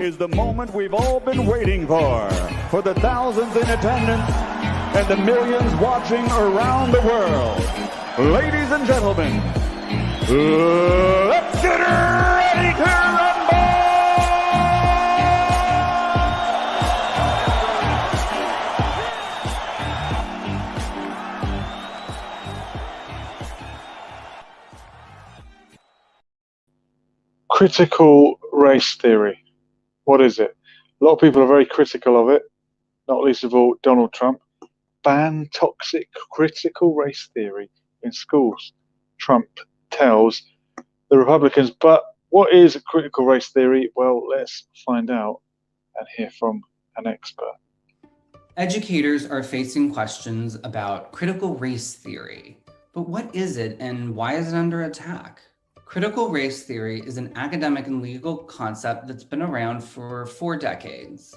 is the moment we've all been waiting for the thousands in attendance and the millions watching around the world. Ladies and gentlemen, let's get ready to rumble! Critical race theory. What is it? A lot of people are very critical of it, not least of all Donald Trump. Ban toxic critical race theory in schools, Trump tells the Republicans. But what is critical race theory? Well, let's find out and hear from an expert. Educators are facing questions about critical race theory. But what is it and why is it under attack? Critical race theory is an academic and legal concept that's been around for 4 decades.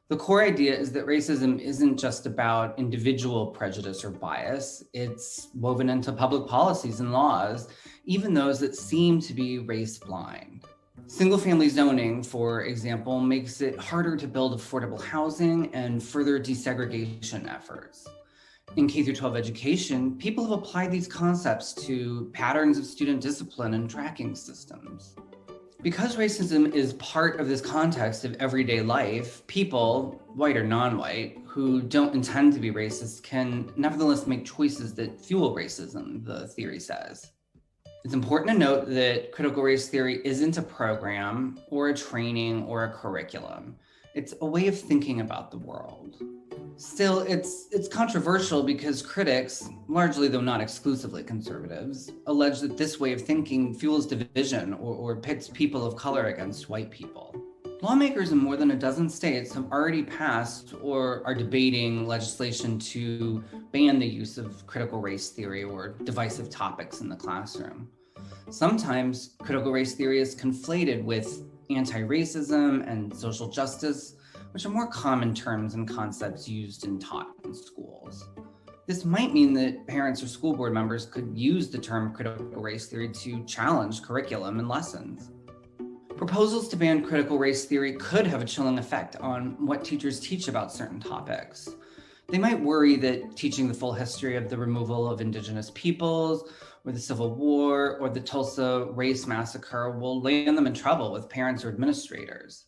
The core idea is that racism isn't just about individual prejudice or bias. It's woven into public policies and laws, even those that seem to be race blind. Single-family zoning, for example, makes it harder to build affordable housing and further desegregation efforts. In K-12 education, people have applied these concepts to patterns of student discipline and tracking systems. Because racism is part of this context of everyday life, people, white or non-white, who don't intend to be racist can nevertheless make choices that fuel racism, the theory says. It's important to note that critical race theory isn't a program or a training or a curriculum. It's a way of thinking about the world. Still, it's controversial because critics, largely though not exclusively conservatives, allege that this way of thinking fuels division or pits people of color against white people. Lawmakers in more than a dozen states have already passed or are debating legislation to ban the use of critical race theory or divisive topics in the classroom. Sometimes critical race theory is conflated with anti-racism and social justice, which are more common terms and concepts used and taught in schools. This might mean that parents or school board members could use the term critical race theory to challenge curriculum and lessons. Proposals to ban critical race theory could have a chilling effect on what teachers teach about certain topics. They might worry that teaching the full history of the removal of Indigenous peoples, or the Civil War, or the Tulsa race massacre will land them in trouble with parents or administrators.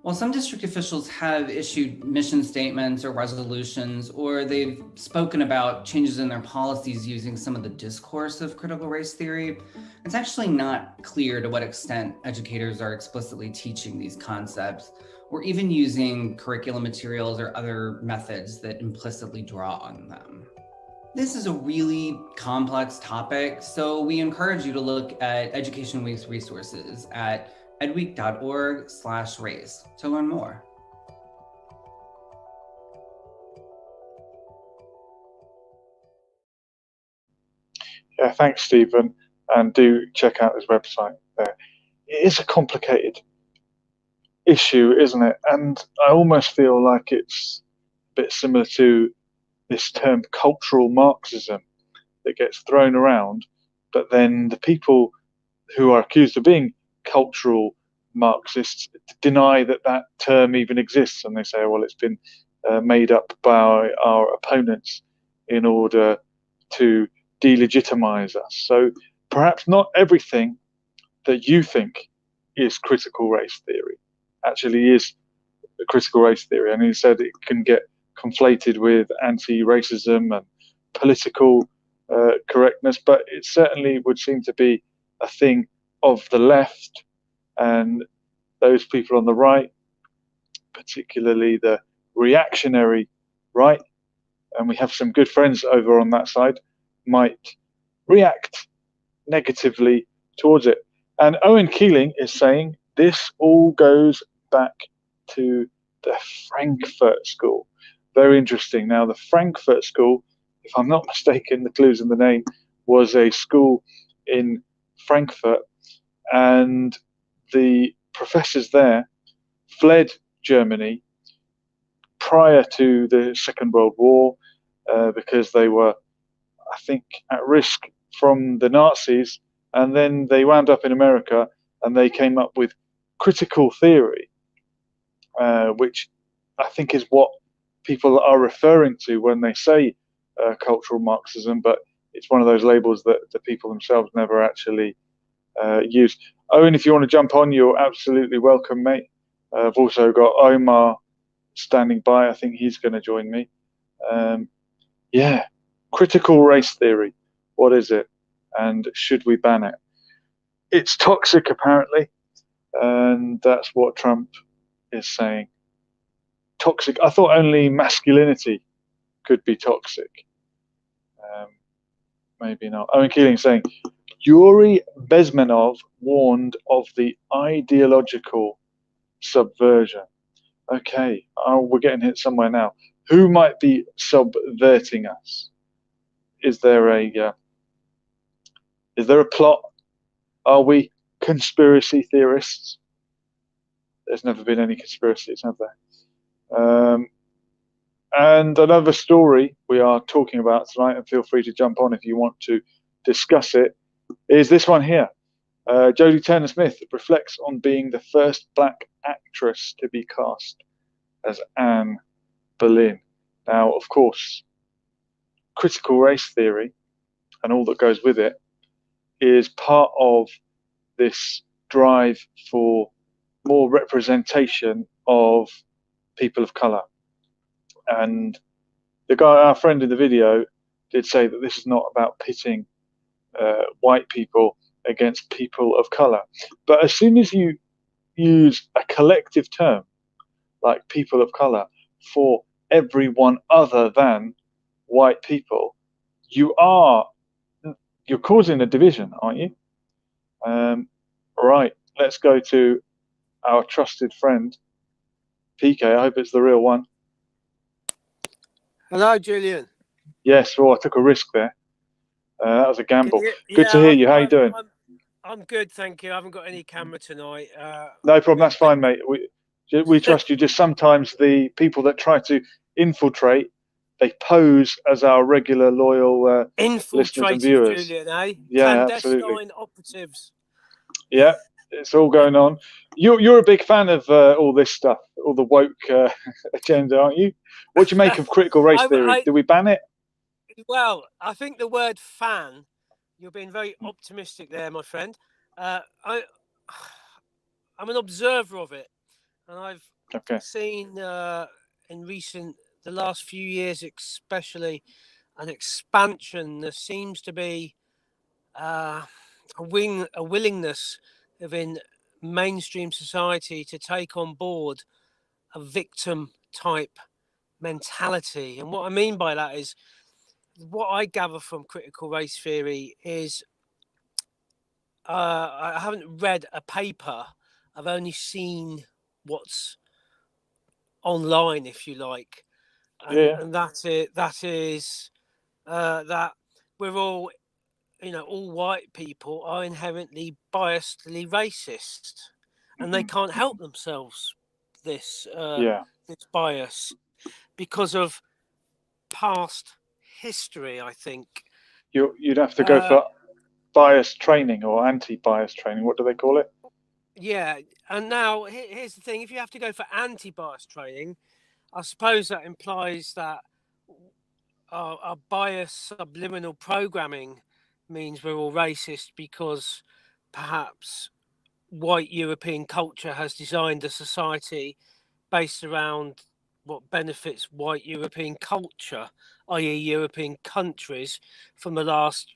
While some district officials have issued mission statements or resolutions, or they've spoken about changes in their policies using some of the discourse of critical race theory, it's actually not clear to what extent educators are explicitly teaching these concepts, or even using curriculum materials or other methods that implicitly draw on them. This is a really complex topic, so we encourage you to look at Education Week's resources at edweek.org/race to learn more. Yeah, thanks, Stephen, and do check out his website there. It is a complicated issue, isn't it? And I almost feel like it's a bit similar to this term cultural Marxism that gets thrown around, but then the people who are accused of being cultural Marxists deny that that term even exists, and they say, well, it's been made up by our opponents in order to delegitimize us. So perhaps not everything that you think is critical race theory actually is critical race theory. And he said it can get conflated with anti-racism and political correctness, but it certainly would seem to be a thing of the left and those people on the right, particularly the reactionary right, and we have some good friends over on that side, might react negatively towards it. And Owen Keeling is saying this all goes back to the Frankfurt School. Very interesting. Now, the Frankfurt School, if I'm not mistaken, the clue's in the name, was a school in Frankfurt, and the professors there fled Germany prior to the Second World War because they were, I think, at risk from the Nazis, and then they wound up in America and they came up with critical theory, which I think is what people are referring to when they say cultural Marxism, but it's one of those labels that the people themselves never actually use. Owen, if you want to jump on, you're absolutely welcome, mate. I've also got Omar standing by. I think he's going to join me. Yeah, critical race theory. What is it? And should we ban it? It's toxic, apparently. And that's what Trump is saying. Toxic. I thought only masculinity could be toxic. Maybe not. Owen Keeling saying, Yuri Bezmenov warned of the ideological subversion. Okay, we're getting hit somewhere now. Who might be subverting us? Is there a plot? Are we conspiracy theorists? There's never been any conspiracies, have there? And another story we are talking about tonight, and feel free to jump on if you want to discuss it, is this one here. Jodie Turner-Smith reflects on being the first black actress to be cast as Anne Boleyn. Now, of course, critical race theory and all that goes with it is part of this drive for more representation of people of colour. And the guy, our friend in the video, did say that this is not about pitting white people against people of colour. But as soon as you use a collective term like people of colour for everyone other than white people, you're causing a division, aren't you? Right, let's go to our trusted friend, PK. I hope it's the real one. Hello, Julian. Yes, well, I took a risk there. That was a gamble. Good to hear you. How you doing? I'm good, thank you. I haven't got any camera tonight. No problem. That's fine, mate. We trust you. Just sometimes the people that try to infiltrate, they pose as our regular loyal listeners and viewers. Julian, eh? Yeah, clandestine absolutely. operatives. Yeah, it's all going on. You're a big fan of all this stuff, all the woke agenda, aren't you? What do you make of critical race theory? Do we ban it? Well, I think the word fan, you're being very optimistic there, my friend. I'm an observer of it, and I've seen in the last few years especially, an expansion. There seems to be a willingness within mainstream society to take on board a victim type mentality. And what I mean by that is, what I gather from critical race theory is I haven't read a paper. I've only seen what's online, if you like, and that is that we're all, all white people are inherently biasedly racist, and they can't help themselves this bias because of past history. I think you'd have to go for bias training or anti-bias training. What do they call it? Yeah, and now here's the thing: if you have to go for anti-bias training, I suppose that implies that our bias subliminal programming means we're all racist because perhaps white European culture has designed a society based around what benefits white European culture, i.e. European countries, from the last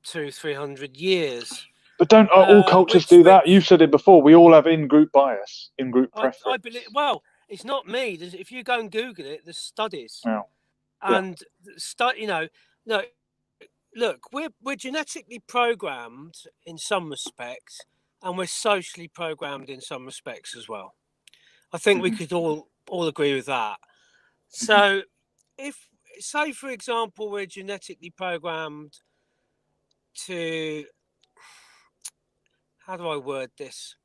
200-300 years. But don't all cultures do that? You've said it before. We all have in-group bias, in-group preference. I believe. Well, it's not me. If you go and Google it, there's studies, and look, we're genetically programmed in some respects, and we're socially programmed in some respects as well. I think we could all agree with that. So, if, say, for example, we're genetically programmed to, how do I word this?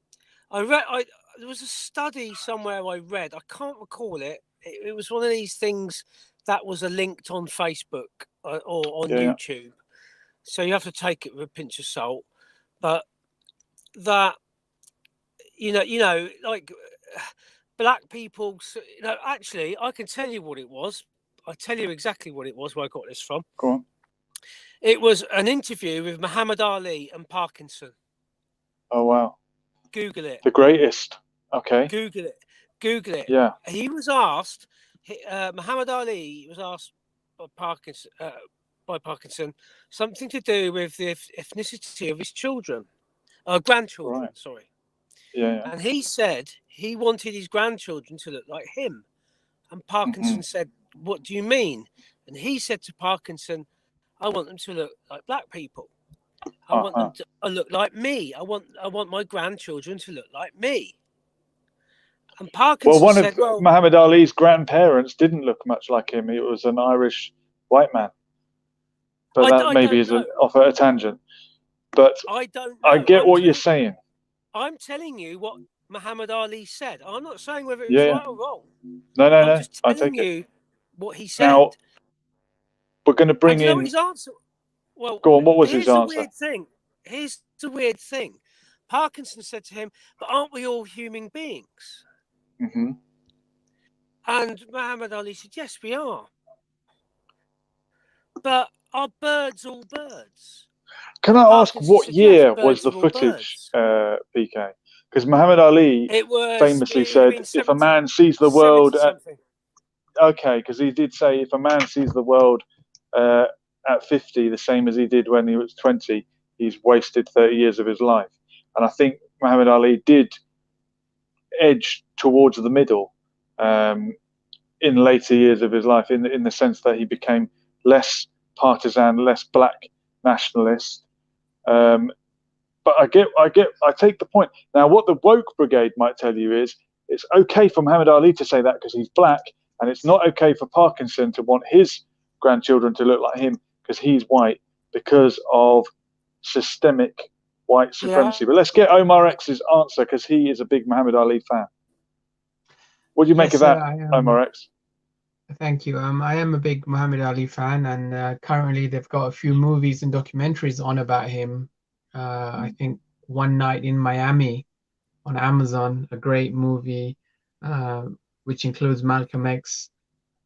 There was a study somewhere I read. I can't recall it. It was one of these things that was linked on Facebook or on YouTube. So you have to take it with a pinch of salt. But that, like black people. Actually, I can tell you what it was. I tell you exactly what it was. Where I got this from. Go on. It was an interview with Muhammad Ali and Parkinson. Oh wow. Google it. The greatest. Okay. Google it. Google it. Yeah. He was asked. Muhammad Ali was asked by Parkinson something to do with the ethnicity of his children, grandchildren. Right. Sorry. Yeah. And he said he wanted his grandchildren to look like him. And Parkinson said, "What do you mean?" And he said to Parkinson, "I want them to look like black people. I want them to look like me. I want my grandchildren to look like me." And Parkinson Well, said, of Muhammad Ali's grandparents didn't look much like him. He was an Irish white man. But that maybe is off at a tangent. But I don't know. I get what you're saying. I'm telling you what Muhammad Ali said. I'm not saying whether it was right or wrong. No. I'm just telling you what he said. Now, we're going to bring in... his answer? Well, go on, what was his answer? Here's the weird thing. Parkinson said to him, "But aren't we all human beings?" Mm-hmm. And Muhammad Ali said, "Yes, we are. But are birds all birds?" Can I ask what year was the footage, PK? Because Muhammad Ali famously said, if a man sees the world... Okay, because he did say, if a man sees the world at 50, the same as he did when he was 20, he's wasted 30 years of his life. And I think Muhammad Ali did edge towards the middle in later years of his life, in the sense that he became less partisan, less black nationalist. But I take the point. Now, what the woke brigade might tell you is it's okay for Muhammad Ali to say that because he's black, and it's not okay for Parkinson to want his grandchildren to look like him because he's white, because of systemic white supremacy. But let's get Omar X's answer, because he is a big Muhammad Ali fan. What do you make of that, Omar X? Thank you. I am a big Muhammad Ali fan, and currently they've got a few movies and documentaries on about him. I think One Night in Miami on Amazon, a great movie, which includes Malcolm X,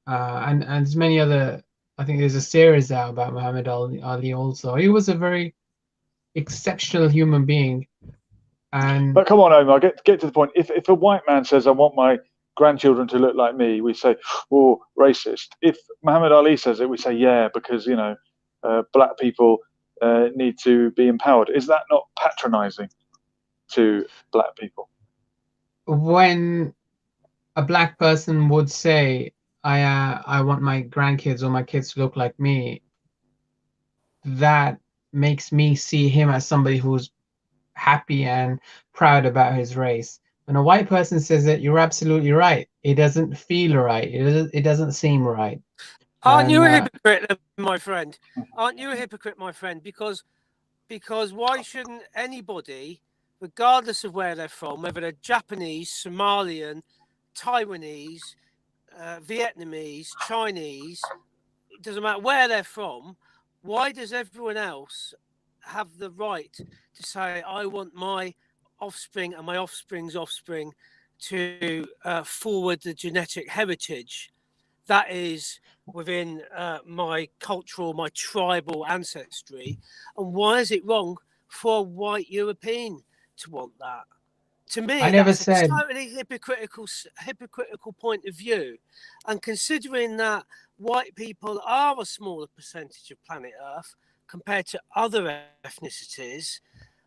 and there's many other. I think there's a series out about Muhammad Ali also. He was a very exceptional human being. But come on, Omar, get to the point. If a white man says, "I want my grandchildren to look like me," we say, "Oh, racist." If Muhammad Ali says it, we say, "Yeah, because black people need to be empowered." Is that not patronizing to black people? When a black person would say, I want my grandkids or my kids to look like me, that makes me see him as somebody who's happy and proud about his race. When a white person says it, you're absolutely right. It doesn't feel right. It doesn't seem right. Aren't you a hypocrite, my friend? Aren't you a hypocrite, my friend? Because why shouldn't anybody, regardless of where they're from, whether they're Japanese, Somalian, Taiwanese, Vietnamese, Chinese, it doesn't matter where they're from, why does everyone else have the right to say, "I want my offspring and my offspring's offspring to forward the genetic heritage that is within my cultural, my tribal ancestry"? And why is it wrong for a white European to want that? To me, that's a totally hypocritical point of view. And considering that white people are a smaller percentage of planet Earth compared to other ethnicities,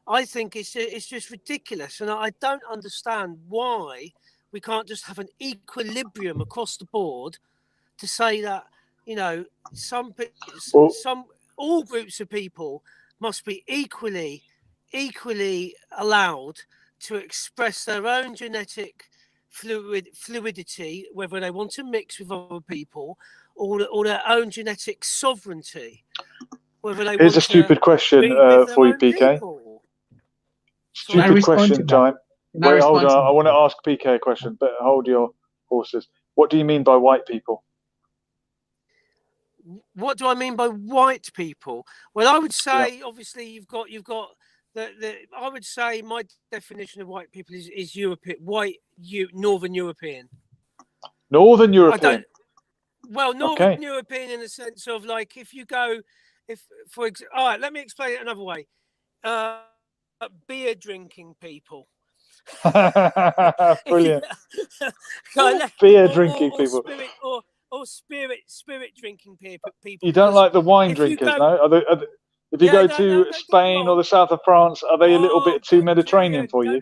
I think it's just ridiculous. And I don't understand why we can't just have an equilibrium across the board to say that, all groups of people must be equally allowed to express their own genetic fluidity, whether they want to mix with other people or their own genetic sovereignty. Here's a stupid question for you, PK. Stupid question time. Wait, hold on. I want to ask PK a question, but hold your horses. What do you mean by white people? What do I mean by white people? Well, I would say, obviously, you've got I would say my definition of white people is European, Northern European. Northern European. Northern European in the sense of like if all right, let me explain it another way. Beer drinking people. Brilliant. Beer drinking people. Spirit drinking people. You don't like the wine drinkers, no? If you go to Spain or the south of France, are they a little bit too Mediterranean for you?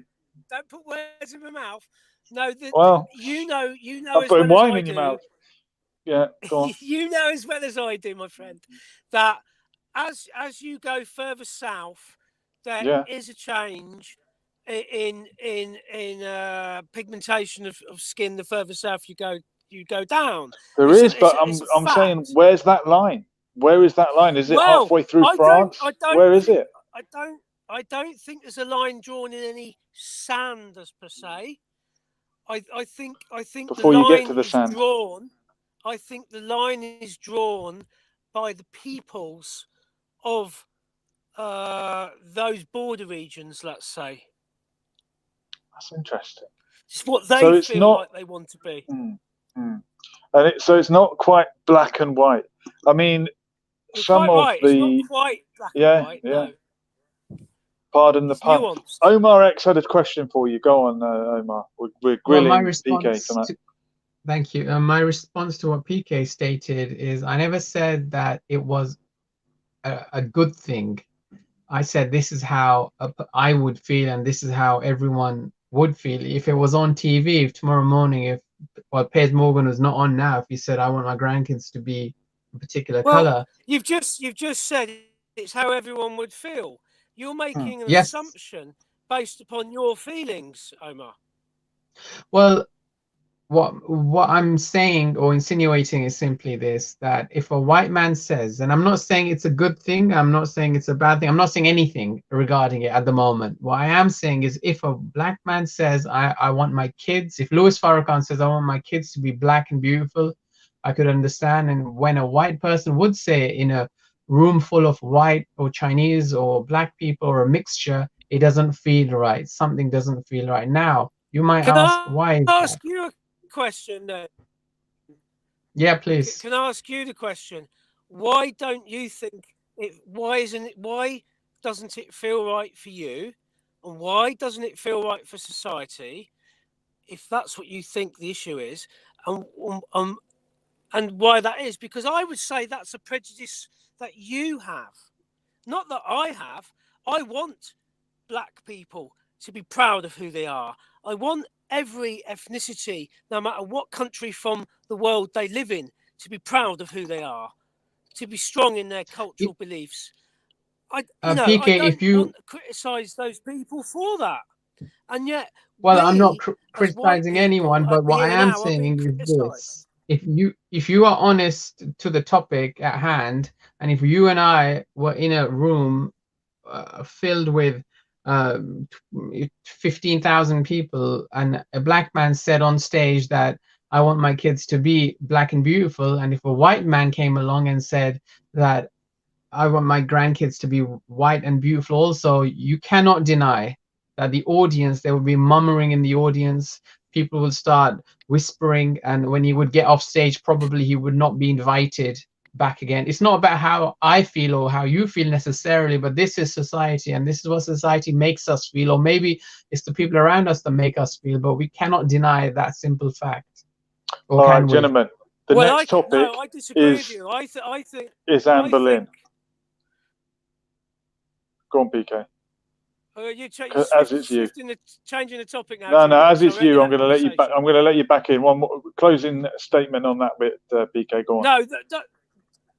Don't put words in my mouth. No, you know. I'm putting wine in your mouth. Yeah, go on. You know as well as I do, my friend, that as you go further south, there is a change in pigmentation of skin. The further south you go down. There is, but I'm saying, where's that line? Where is that line? Is it halfway through France? Where is it? I don't think there's a line drawn in any sand as per se. I think before you get to the sand. I think the line is drawn by the peoples of those border regions, let's say. That's interesting. It's what they feel like they want to be. And so it's not quite black and white. I mean, it's not quite black and white. Yeah. No. Pardon the pun. Nuanced. Omar X had a question for you. Go on, Omar. We're grilling PK tonight. Thank you. My response to what PK stated is I never said that it was a good thing. I said this is how I would feel and this is how everyone would feel. If it was on TV, if tomorrow morning, Piers Morgan was not on now, if he said, I want my grandkids to be a particular colour. You've just said it's how everyone would feel. You're making an assumption based upon your feelings, Omar. Well, what I'm saying or insinuating is simply this, that if a white man says, and I'm not saying it's a good thing, I'm not saying it's a bad thing, I'm not saying anything regarding it at the moment. What I am saying is if a black man says, I want my kids, if Louis Farrakhan says, I want my kids to be black and beautiful, I could understand. And when a white person would say it in a room full of white or Chinese or black people or a mixture, it doesn't feel right. Something doesn't feel right. Now, you might ask, why is that? You a question then? Yeah, please. Can I ask you the question? Why don't you think it? Why doesn't it feel right for you, and why doesn't it feel right for society? If that's what you think the issue is, and why that is, because I would say that's a prejudice that you have, not that I have. I want black people to be proud of who they are. I want every ethnicity, no matter what country from the world they live in, to be proud of who they are, to be strong in their cultural beliefs. I don't criticise those people for that. And yet, I'm not criticising anyone, but what I am saying is this. If you are honest to the topic at hand, and if you and I were in a room filled with 15,000 people, and a black man said on stage that I want my kids to be black and beautiful, and if a white man came along and said that I want my grandkids to be white and beautiful also, you cannot deny that the audience, there would be murmuring in the audience. People will start whispering, and when he would get off stage, probably he would not be invited back again. It's not about how I feel or how you feel necessarily, but this is society, and this is what society makes us feel, or maybe it's the people around us that make us feel, but we cannot deny that simple fact. All right, gentlemen, the next topic I disagree with you. I think is Anne Boleyn. Go on, PK. As it's you. Changing the topic now. No, as it's you, I'm going to let you back. I'm going to let you back in. One more closing statement on that bit, PK. Go on.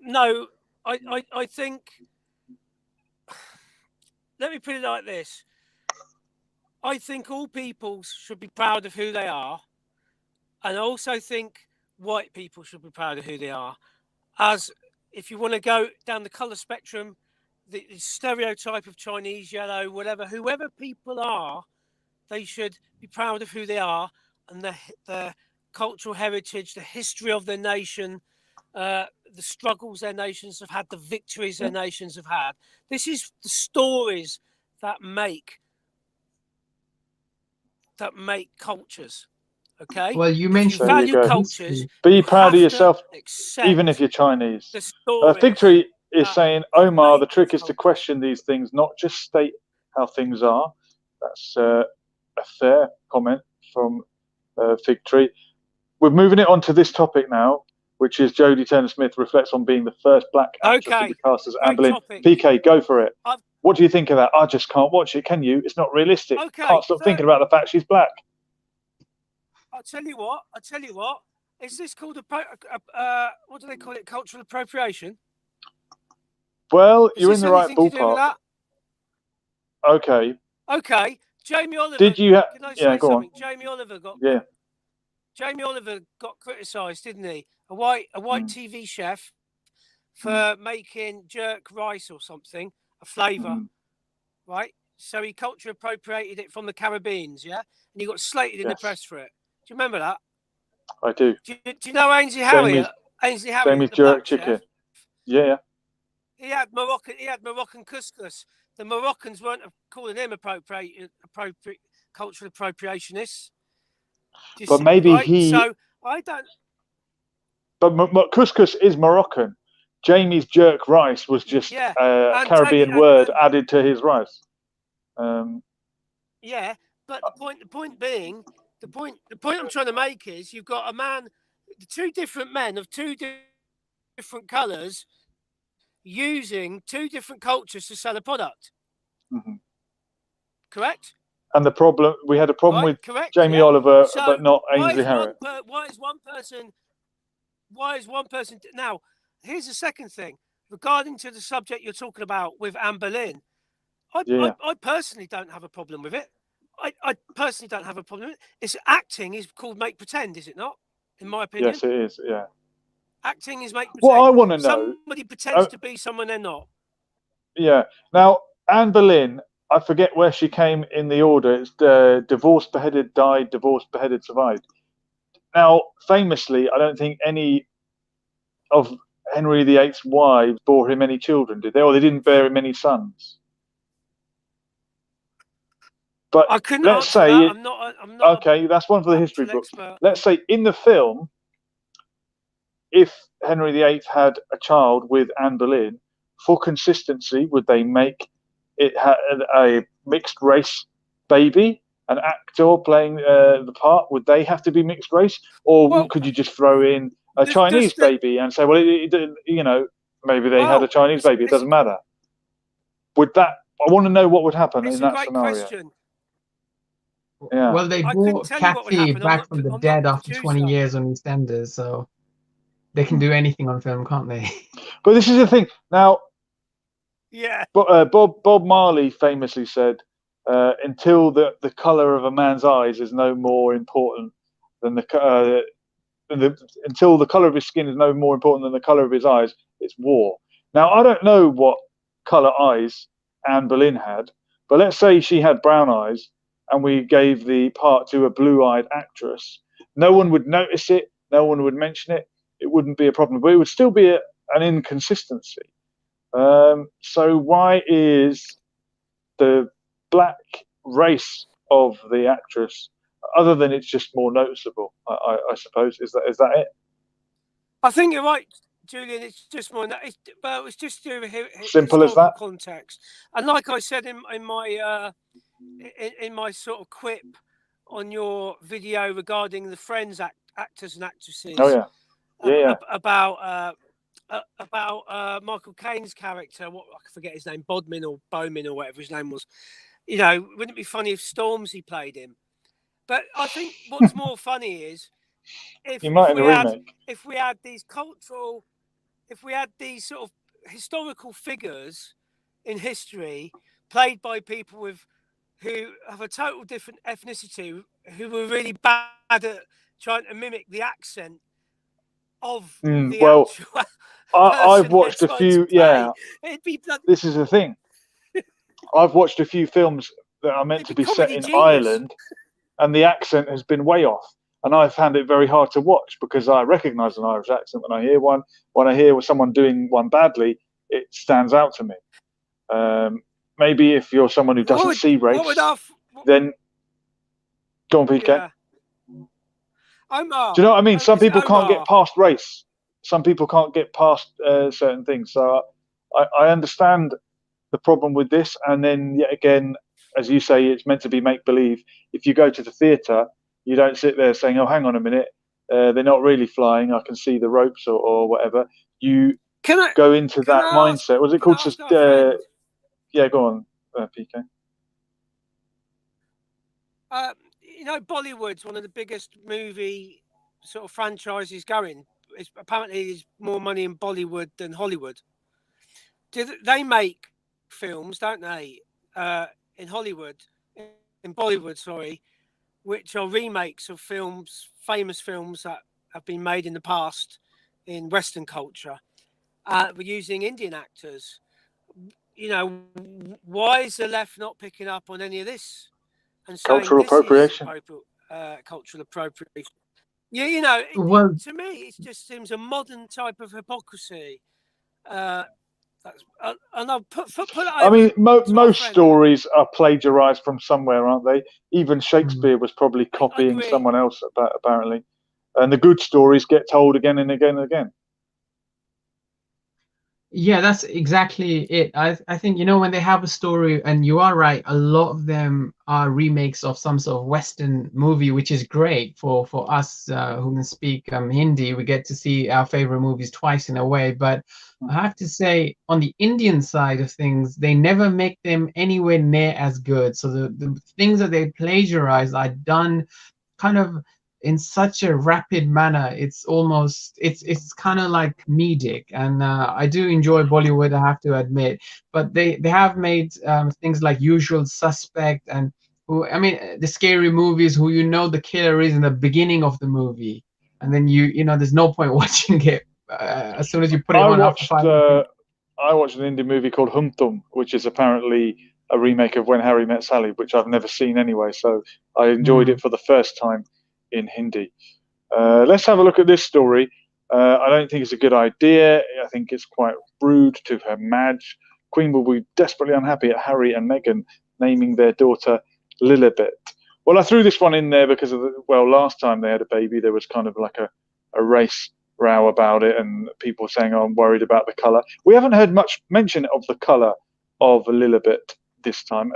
No. I think. Let me put it like this. I think all peoples should be proud of who they are, and I also think white people should be proud of who they are. As if you want to go down the colour spectrum, the stereotype of Chinese, yellow, whatever, whoever people are, they should be proud of who they are and the cultural heritage, the history of their nation, the struggles their nations have had, the victories their nations have had. This is the stories that make cultures. Okay. Well, you If mentioned There you value go. cultures, Be you proud of have to yourself, accept even if you're Chinese. the stories Victory is that saying, have Omar, made the trick those is to cultures. question these things, not just state how things are. That's a fair comment from Victory. We're moving it on to this topic now, which is Jodie Turner-Smith reflects on being the first black actress to be cast as Anne great Boleyn. topic. PK, go for it. I've- What do you think of that? I just can't watch it, can you? It's not realistic. Okay, Can't stop thinking about the fact she's black. I'll tell you what. Is this called what do they call it? Cultural appropriation? Well, Is you're this in the right anything to do with ballpark. that? Okay. Okay, Jamie Oliver. Did you have? Can I say Yeah, go something? on. Jamie Oliver got. Yeah. Jamie Oliver got criticised, didn't he? A white TV chef for making jerk rice or something, a flavour, right? So he culture appropriated it from the Caribbeans, yeah, and he got slated in the press for it. Do you remember that? I do. Do you know Ainsley Harriott? Ainsley Harriott, Jamie's the jerk black chicken. chef? Yeah. He had Moroccan couscous. The Moroccans weren't calling him cultural appropriationists. But maybe right? he. So I don't. But couscous is Moroccan. Jamie's jerk rice was just a Caribbean word added to his rice. Yeah, but the point I'm trying to make is you've got a man, two different men of two different colours, using two different cultures to sell a product. Correct? And we had a problem with correct, Jamie Oliver, so but not Ainsley Harriott. Why is one person? Now, here's the second thing. Regarding to the subject you're talking about with Anne Boleyn, I personally don't have a problem with it. I personally don't have a problem with it. It's acting is called make pretend, is it not? In my opinion. Yes, it is. Yeah. Acting is make pretend. What I want to know. Somebody pretends to be someone they're not. Yeah. Now, Anne Boleyn, I forget where she came in the order. It's divorced, beheaded, died, divorced, beheaded, survived. Now, famously, I don't think any of Henry VIII's wives bore him any children, did they? Or they didn't bear him any sons. But I couldn't let's say that. I'm not okay, that's one for the history books. Let's say in the film, if Henry VIII had a child with Anne Boleyn, for consistency, would they make it a mixed race baby? An actor playing the part, would they have to be mixed race, or could you just throw in a Chinese baby and say, well, maybe they had a Chinese baby, it doesn't matter? Would that? I want to know what would happen in that scenario. Question. Yeah. Well, they brought Kathy back from the dead after 20 years on EastEnders, so they can do anything on film, can't they? But this is the thing. Now, yeah. Bob Marley famously said, until the color of a man's eyes is no more important than until the color of his skin is no more important than the color of his eyes, it's war. Now, I don't know what color eyes Anne Boleyn had, but let's say she had brown eyes and we gave the part to a blue-eyed actress. No one would notice it. No one would mention it. It wouldn't be a problem, but it would still be an inconsistency. So why is the black race of the actress, other than it's just more noticeable, I suppose, is that it? I think you're right, Julian. It's just more, but it's just simple as that. Context. And like I said in my sort of quip on your video regarding the Friends actors and actresses. Oh yeah, yeah. About Michael Caine's character. I forget his name, Bodmin or Bowman or whatever his name was. Wouldn't it be funny if Stormzy played him? But I think what's more funny is if we had these sort of historical figures in history played by people who have a total different ethnicity, who were really bad at trying to mimic the accent of the actual I've watched a few. Yeah, this is the thing. I've watched a few films that are meant to be set in Ireland, and the accent has been way off. And I found it very hard to watch because I recognise an Irish accent when I hear one. When I hear someone doing one badly, it stands out to me. maybe if you're someone who doesn't see race, then go on, PK. Yeah. Omar, do you know what I mean? Some people can't Omar. get past race. Some people can't get past certain things. So I understand the problem with this. And then yet again, as you say, it's meant to be make-believe. If you go to the theatre, you don't sit there saying, oh, hang on a minute, they're not really flying, I can see the ropes or whatever. You go into that mindset. Was it called just... yeah, go on, PK. You know, Bollywood's one of the biggest movie sort of franchises going. Apparently, there's more money in Bollywood than Hollywood. They make films, don't they, in Hollywood, in Bollywood, sorry, which are remakes of films, famous films that have been made in the past in Western culture. We're using Indian actors. You know, why is the left not picking up on any of this? And cultural appropriation. Cultural appropriation. Yeah, you know, to me, it just seems a modern type of hypocrisy. And I'll put it I mean, most stories are plagiarized from somewhere, aren't they? Even Shakespeare was probably copying someone else, apparently. And the good stories get told again and again and again. Yeah, that's exactly it. I think, you know, when they have a story, and you are right, a lot of them are remakes of some sort of Western movie, which is great for us who can speak Hindi. We get to see our favorite movies twice in a way. But I have to say, on the Indian side of things, they never make them anywhere near as good. So the things that they plagiarize are done kind of in such a rapid manner. It's almost it's kind of like comedic, and I do enjoy Bollywood, I have to admit, but they have made things like Usual Suspect, and the scary movies, who you know the killer is in the beginning of the movie, and then you know there's no point watching it as soon as you put it on. I watched an Indian movie called Hum Tum, which is apparently a remake of When Harry Met Sally, which I've never seen anyway, so I enjoyed it for the first time in Hindi. Let's have a look at this story. I don't think it's a good idea. I think it's quite rude to her Madge. Queen will be desperately unhappy at Harry and Meghan naming their daughter Lilibet. Well, I threw this one in there because last time they had a baby, there was kind of like a race row about it, and people saying, oh, I'm worried about the colour. We haven't heard much mention of the colour of Lilibet this time.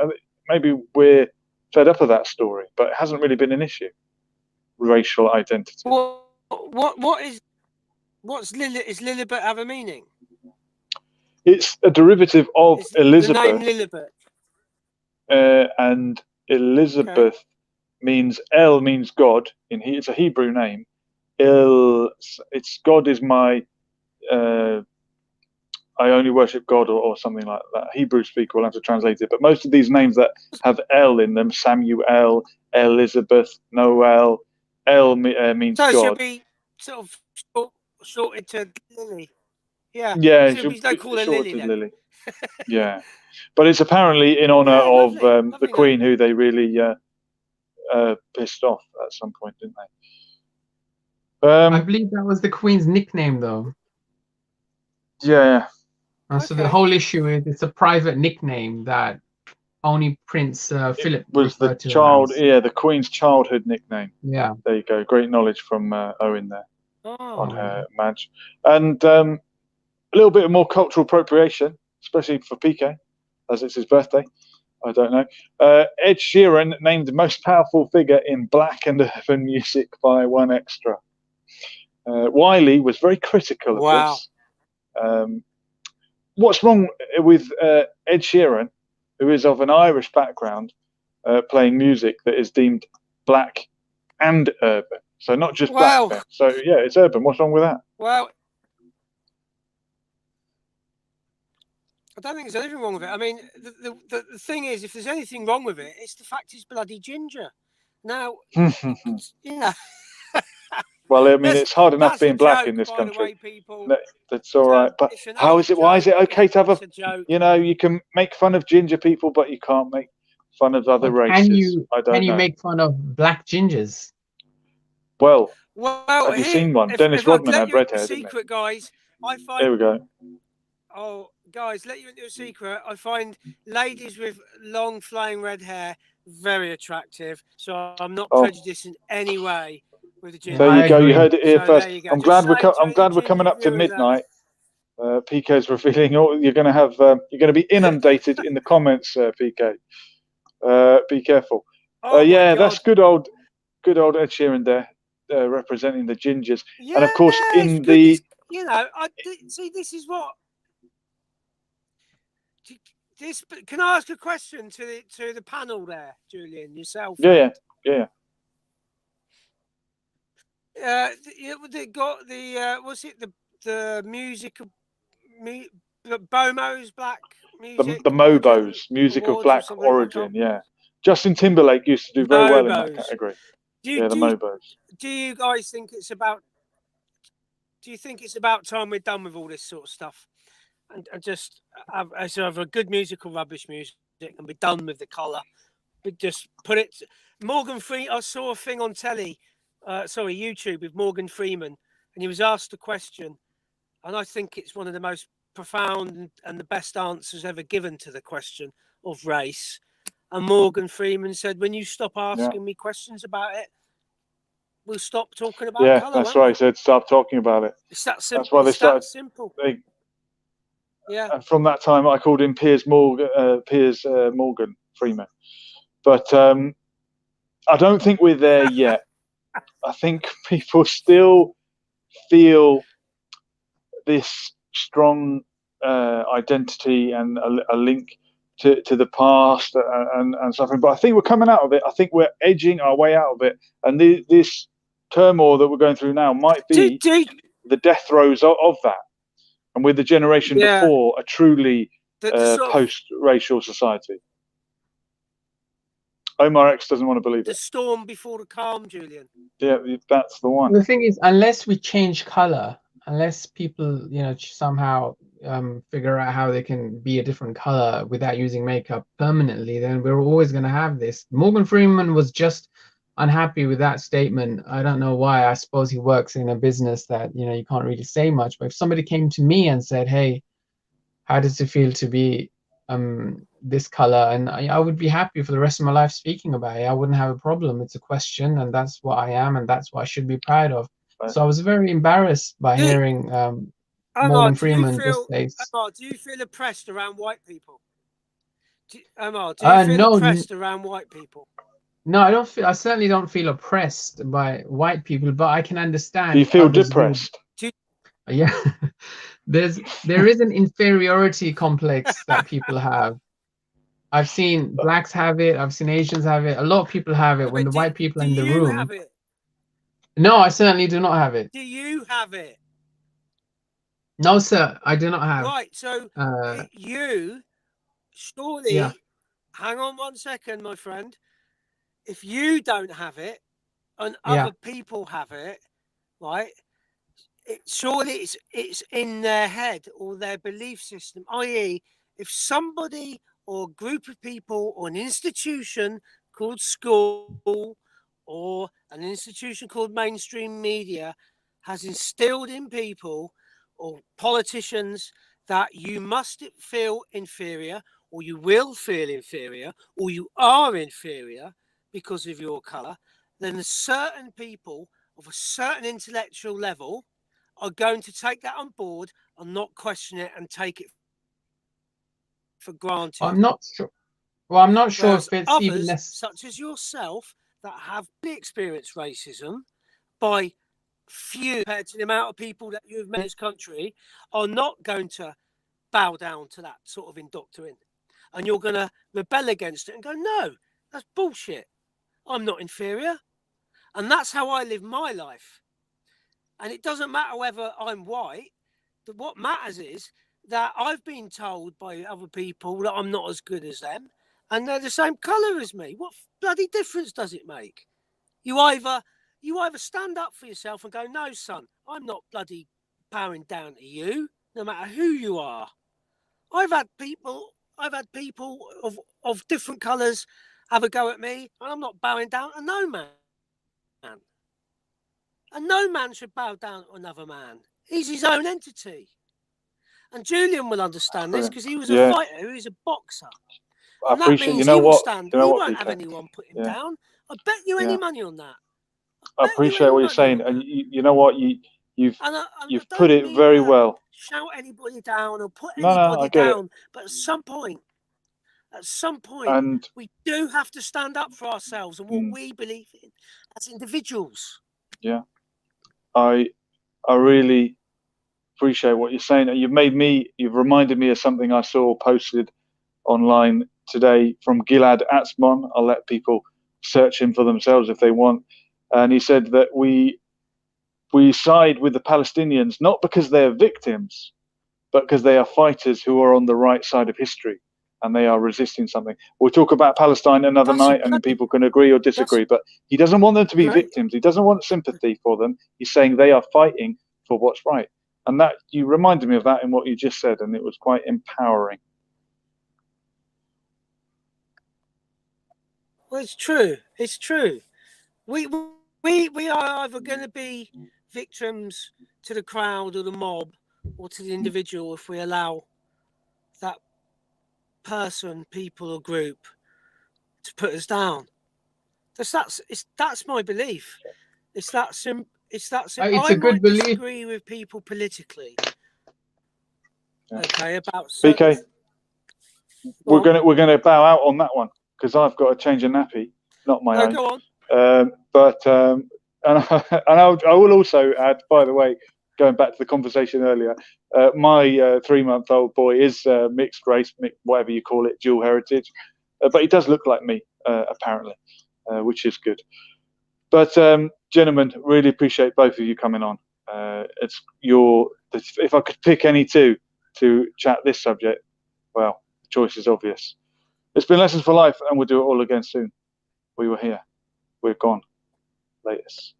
Maybe we're fed up of that story, but it hasn't really been an issue. Racial identity. Is Lilibet have a meaning? It's a derivative of Elizabeth. The name Lilibet. And Elizabeth means God. It's a Hebrew name. It's God is my. I only worship God, or something like that. Hebrew speaker will have to translate it. But most of these names that have El in them, Samuel, Elizabeth, Noel. El means God. So it should be sort of shorted to Lily. Yeah. Yeah, it should be call her Lily. Lily. Yeah, but it's apparently in honor of the Queen, who they really pissed off at some point, didn't they? I believe that was the Queen's nickname, though. Yeah. So the whole issue is it's a private nickname that only Prince Philip was the child. Yeah, the Queen's childhood nickname. Yeah, there you go. Great knowledge from Owen there on her Madge, and a little bit of more cultural appropriation, especially for PK, as it's his birthday. I don't know. Ed Sheeran named the most powerful figure in black and urban music by One Extra. Wiley was very critical of this. What's wrong with Ed Sheeran, who is of an Irish background, playing music that is deemed black and urban? So not just black. So yeah, it's urban. What's wrong with that? Well, I don't think there's anything wrong with it. I mean, the thing is, if there's anything wrong with it, it's the fact he's bloody ginger. Now, you know. Well, I mean, it's hard enough being black in this country. That's all right. But how is it? Why is it okay to have you know, you can make fun of ginger people, but you can't make fun of other races? Can you make fun of black gingers? Well, have you seen one? Dennis Rodman had red hair. Secret, guys. There we go. Oh, guys, let you into a secret. I find ladies with long flowing red hair very attractive. So I'm not prejudiced in any way with the gender. There you go. You agree. heard it here So first. there you go. I'm Just glad saying to I'm glad any we're coming ginger up to viewers out midnight. PK's revealing. You're going to have. You're going to be inundated in the comments, PK. Be careful. Oh my Yeah, God. that's good old Ed Sheeran there, representing the gingers. Yeah, And of course, in the you know, see, this is what. This can I ask a question to the panel there, Julian, yourself? yeah. They got the what's it the music of Bomo's Black Music The Mobos, Music of Black Origin. Yeah, Justin Timberlake used to do very well in that category. The Mobos. Do you guys think it's about? Do you think it's about time we're done with all this sort of stuff, and just have a good musical rubbish music and be done with the colour? We just put it. Morgan Freeman. I saw a thing on telly. YouTube with Morgan Freeman, and he was asked a question, and I think it's one of the most profound and the best answers ever given to the question of race. And Morgan Freeman said, "When you stop asking me questions about it, we'll stop talking about colour." That's right. He said, "Stop talking about it." It's that simple. That's why they started. Simple. Yeah. And from that time, I called him Piers Morgan Freeman. But I don't think we're there yet. I think people still feel this strong identity and a link to the past and something. But I think we're coming out of it. I think we're edging our way out of it. And this turmoil that we're going through now might be the death throes of that. And with the generation before, a truly post-racial society. Omar X doesn't want to believe it. The storm before the calm, Julian. Yeah, that's the one. The thing is, unless we change color, unless people, somehow figure out how they can be a different color without using makeup permanently, then we're always going to have this. Morgan Freeman was just unhappy with that statement. I don't know why. I suppose he works in a business that, you can't really say much. But if somebody came to me and said, "Hey, how does it feel to be this color?" and I would be happy for the rest of my life speaking about it. I wouldn't have a problem. It's a question, and that's what I am, and that's what I should be proud of. Right. So I was very embarrassed by hearing Morgan Freeman just say. Omar, do you feel oppressed around white people? Do you feel oppressed around white people? No, I don't feel. I certainly don't feel oppressed by white people, but I can understand. Do you feel depressed? Yeah. There is an inferiority complex that people have. I've seen blacks have it. I've seen Asians have it. A lot of people have it when the white people are in the room. Do you have it? No, I certainly do not have it. Do you have it? No, sir, I do not have. Right, so you surely. Yeah. Hang on 1 second, my friend. If you don't have it, and other people have it, right? Surely it's in their head or their belief system, i.e., if somebody or a group of people or an institution called school or an institution called mainstream media has instilled in people or politicians that you must feel inferior or you will feel inferior or you are inferior because of your colour, then certain people of a certain intellectual level are going to take that on board and not question it and take it for granted. I'm not sure. Well, I'm not sure if it's others, even necessary. Such as yourself, that have experienced racism by few compared to the amount of people that you've met in this country, are not going to bow down to that sort of indoctrination. And you're going to rebel against it and go, no, that's bullshit. I'm not inferior. And that's how I live my life. And it doesn't matter whether I'm white. What matters is that I've been told by other people that I'm not as good as them. And they're the same colour as me. What bloody difference does it make? You either stand up for yourself and go, no, son, I'm not bloody bowing down to you, no matter who you are. I've had people of different colours have a go at me, and I'm not bowing down to no man. And no man should bow down to another man. He's his own entity. And Julian will understand this because he was a Yeah. fighter, he was a boxer. I And that appreciate. means You know he will what? stand. You know He what, won't have PK? anyone put him Yeah. down. I bet you any Yeah. money on that. I appreciate what you're saying, and you know what? You've I put don't it mean very to well. shout anybody down or put No, I anybody get it. down, but at some point, And we do have to stand up for ourselves and what we believe in as individuals. yeah, I really appreciate what you're saying. You've reminded me of something I saw posted online today from Gilad Atzmon. I'll let people search him for themselves if they want. And he said that we side with the Palestinians not because they're victims, but because they are fighters who are on the right side of history and they are resisting something. We'll talk about Palestine another night and people can agree or disagree, but he doesn't want them to be victims. He doesn't want sympathy for them. He's saying they are fighting for what's right. And that, you reminded me of that in what you just said, and it was quite empowering. Well, it's true. It's true. We are either going to be victims to the crowd or the mob or to the individual if we allow that person, people, or group to put us down. That's my belief. It's that simple. It's that simple. It's a good belief. Disagree with people politically. Yeah. Okay, about PK, we're gonna bow out on that one because I've got to change a nappy, not my own. Go on. And I will also add, by the way, going back to the conversation earlier, my 3-month-old boy is mixed race, whatever you call it, dual heritage, but he does look like me, apparently, which is good. But gentlemen, really appreciate both of you coming on. If I could pick any two to chat this subject, well, the choice is obvious. It's been Lessons for Life, and we'll do it all again soon. We were here. We're gone. Latest.